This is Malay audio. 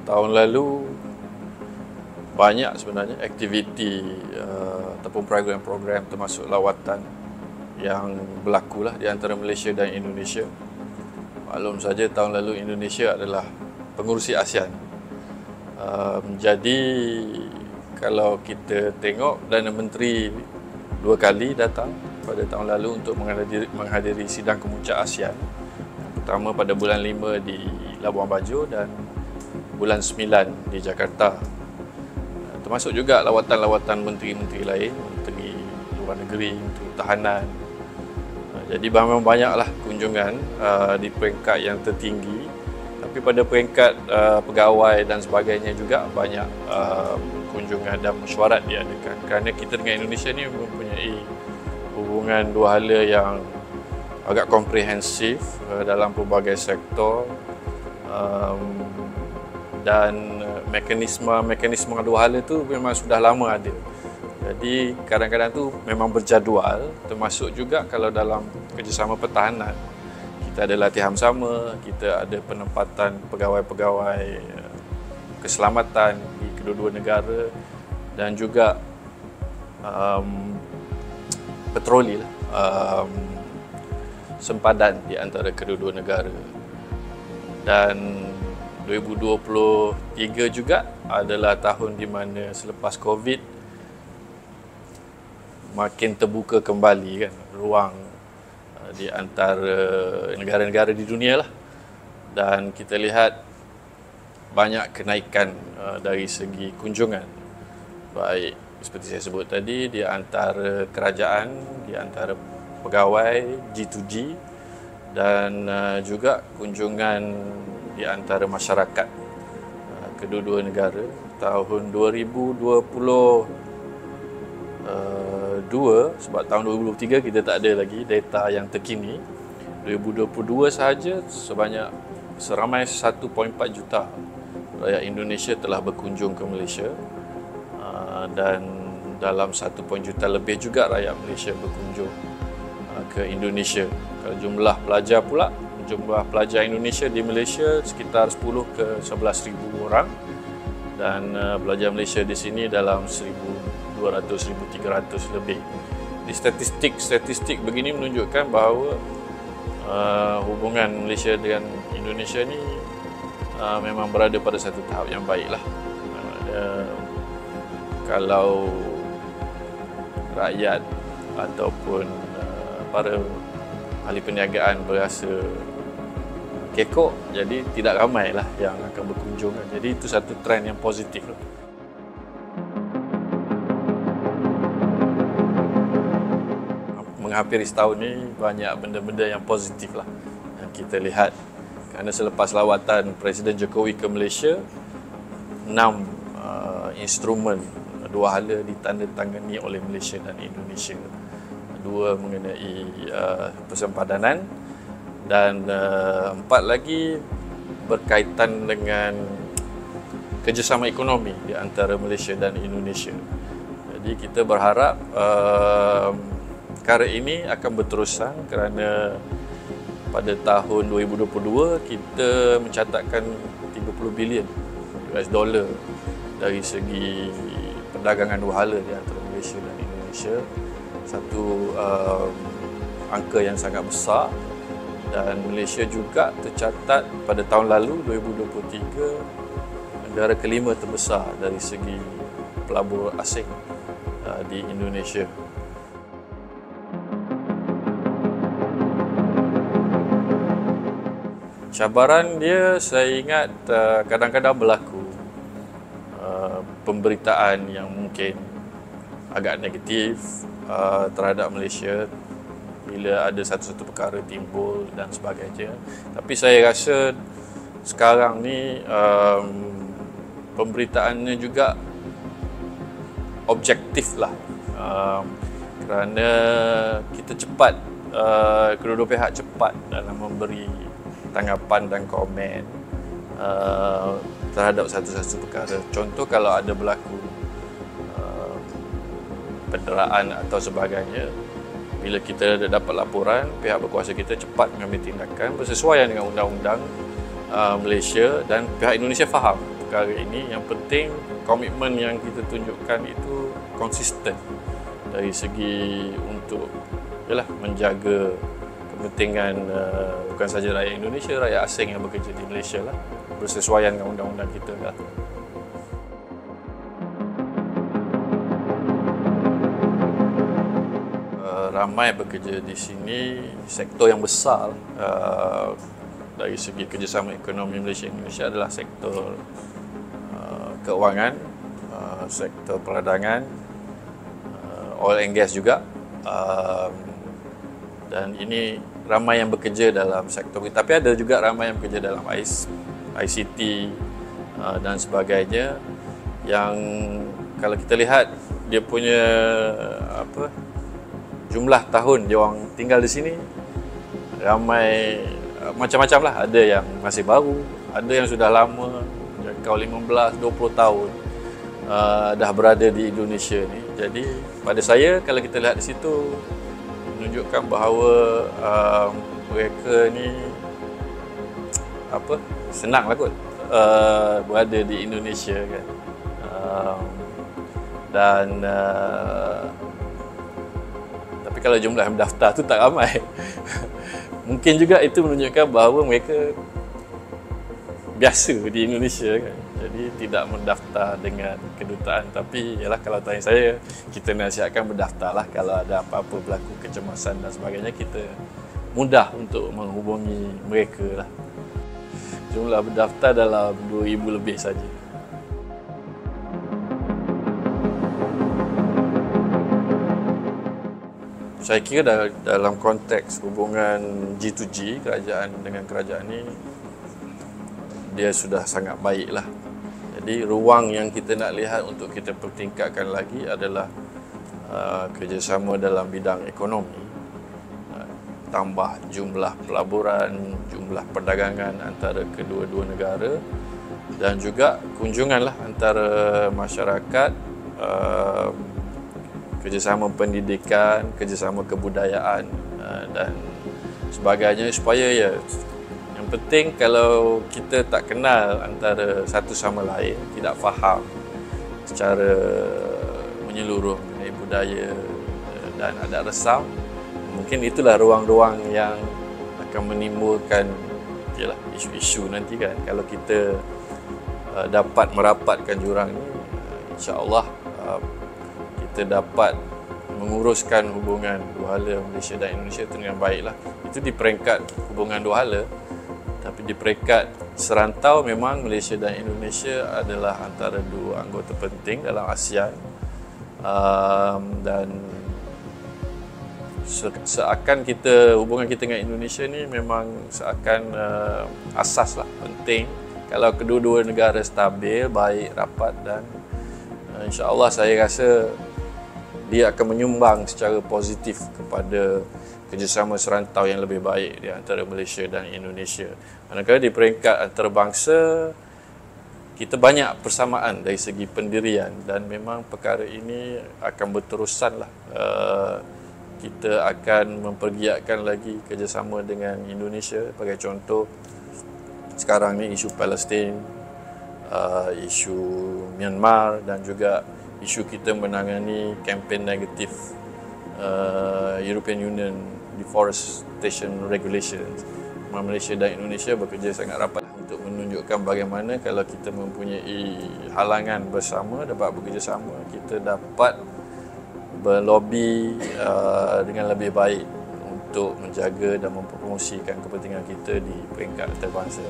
Tahun lalu banyak sebenarnya aktiviti ataupun program-program termasuk lawatan yang berlaku lah di antara Malaysia dan Indonesia. Maklum saja tahun lalu Indonesia adalah pengurusi ASEAN. Jadi kalau kita tengok Perdana Menteri 2 kali datang pada tahun lalu untuk menghadiri sidang kemuncak ASEAN. Yang pertama pada bulan 5 di Labuan Bajo dan bulan 9 di Jakarta. Termasuk juga lawatan-lawatan menteri-menteri lain, Menteri Luar Negeri, Menteri Pertahanan. Jadi memang banyaklah kunjungan di peringkat yang tertinggi. Tapi pada peringkat pegawai dan sebagainya juga banyak kunjungan dan mesyuarat diadakan. Kerana kita dengan Indonesia ni mempunyai hubungan dua hala yang agak komprehensif dalam pelbagai sektor. Dan mekanisme dua hala tu memang sudah lama ada. Jadi kadang-kadang tu memang berjadual, termasuk juga kalau dalam kerjasama pertahanan kita ada latihan sama, kita ada penempatan pegawai-pegawai keselamatan di kedua-dua negara dan juga patroli lah, sempadan di antara kedua-dua negara. Dan 2023 juga adalah tahun di mana selepas COVID makin terbuka kembali kan ruang di antara negara-negara di dunia lah, dan kita lihat banyak kenaikan dari segi kunjungan, baik seperti saya sebut tadi di antara kerajaan, di antara pegawai G2G dan juga kunjungan di antara masyarakat kedua-dua negara. Tahun 2022, sebab tahun 2023 kita tak ada lagi data yang terkini, 2022 sahaja seramai 1.4 juta rakyat Indonesia telah berkunjung ke Malaysia, dan dalam 1 juta lebih juga rakyat Malaysia berkunjung ke Indonesia. Kalau jumlah pelajar pula, jumlah pelajar Indonesia di Malaysia sekitar 10 ke 11,000 orang, dan pelajar Malaysia di sini dalam 1,200-1,300 lebih. Di statistik begini menunjukkan bahawa hubungan Malaysia dengan Indonesia ni memang berada pada satu tahap yang baiklah. Kalau rakyat ataupun para ahli perniagaan berasa kekok, jadi tidak ramailah yang akan berkunjung. Jadi itu satu trend yang positif. Menghampiri setahun ni banyak benda-benda yang positif lah yang kita lihat. Kerana selepas lawatan Presiden Jokowi ke Malaysia, 6 instrumen dua hala ditandatangani oleh Malaysia dan Indonesia. 2 mengenai persempadanan dan 4 lagi berkaitan dengan kerjasama ekonomi di antara Malaysia dan Indonesia. Jadi kita berharap perkara ini akan berterusan, kerana pada tahun 2022 kita mencatatkan 30 bilion US dollar dari segi perdagangan dua hala di antara Malaysia dan Indonesia. Satu angka yang sangat besar, dan Malaysia juga tercatat pada tahun lalu 2023 negara kelima terbesar dari segi pelabur asing di Indonesia. Cabaran dia, saya ingat kadang-kadang berlaku pemberitaan yang mungkin agak negatif terhadap Malaysia bila ada satu-satu perkara timbul dan sebagainya. Tapi saya rasa sekarang ni pemberitaannya juga objektif lah, kerana kita cepat, kedua-dua pihak cepat dalam memberi tanggapan dan komen terhadap satu-satu perkara. Contoh, kalau ada berlaku penderaan atau sebagainya, bila kita dapat laporan, pihak berkuasa kita cepat mengambil tindakan bersesuaian dengan undang-undang Malaysia, dan pihak Indonesia faham perkara ini. Yang penting komitmen yang kita tunjukkan itu konsisten dari segi untuk menjaga kepentingan bukan saja rakyat Indonesia, rakyat asing yang bekerja di Malaysia lah, bersesuaian dengan undang-undang kita lah. Ramai bekerja di sini, sektor yang besar dari segi kerjasama ekonomi Malaysia-Indonesia adalah sektor keuangan, sektor perdagangan, oil and gas juga, dan ini ramai yang bekerja dalam sektor ini. Tapi ada juga ramai yang bekerja dalam ICT dan sebagainya, yang kalau kita lihat dia punya jumlah tahun dia orang tinggal di sini ramai macam-macam lah. Ada yang masih baru, ada yang sudah lama, jangkau 15-20 tahun dah berada di Indonesia ni. Jadi pada saya, kalau kita lihat di situ, menunjukkan bahawa mereka ni senang lah kot berada di Indonesia kan. Tapi kalau jumlah yang mendaftar tu tak ramai. Mungkin juga itu menunjukkan bahawa mereka biasa di Indonesia kan. Jadi tidak mendaftar dengan kedutaan. Tapi yalah, kalau tanya saya, kita nasihatkan berdaftarlah. Kalau ada apa-apa berlaku kecemasan dan sebagainya, kita mudah untuk menghubungi mereka lah. Jumlah berdaftar dalam 2,000 lebih saja. Saya kira dalam konteks hubungan G2G, kerajaan dengan kerajaan ini, dia sudah sangat baiklah. Jadi ruang yang kita nak lihat untuk kita pertingkatkan lagi adalah kerjasama dalam bidang ekonomi, tambah jumlah pelaburan, jumlah perdagangan antara kedua-dua negara, dan juga kunjunganlah antara masyarakat, kerjasama pendidikan, kerjasama kebudayaan dan sebagainya, supaya yang penting kalau kita tak kenal antara satu sama lain, tidak faham secara menyeluruh mengenai budaya dan adat resam, mungkin itulah ruang-ruang yang akan menimbulkan isu-isu nanti kan. Kalau kita dapat merapatkan jurang ini, insya-Allah kita dapat menguruskan hubungan dua hala Malaysia dan Indonesia itu dengan baiklah. Itu di peringkat hubungan dua hala, tapi di peringkat serantau memang Malaysia dan Indonesia adalah antara dua anggota penting dalam ASEAN, dan seakan hubungan kita dengan Indonesia ni memang seakan asas lah, penting. Kalau kedua-dua negara stabil, baik, rapat, dan insya-Allah saya rasa dia akan menyumbang secara positif kepada kerjasama serantau yang lebih baik di antara Malaysia dan Indonesia. Manakala di peringkat antarabangsa, kita banyak persamaan dari segi pendirian, dan memang perkara ini akan berterusan lah. Kita akan mempergiatkan lagi kerjasama dengan Indonesia. Sebagai contoh, sekarang ni isu Palestin, isu Myanmar, dan juga isu kita menangani kempen negatif European Union Deforestation Regulations. Malaysia dan Indonesia bekerja sangat rapat untuk menunjukkan bagaimana kalau kita mempunyai halangan bersama, dapat bekerjasama, kita dapat berlobi dengan lebih baik untuk menjaga dan mempromosikan kepentingan kita di peringkat antarabangsa.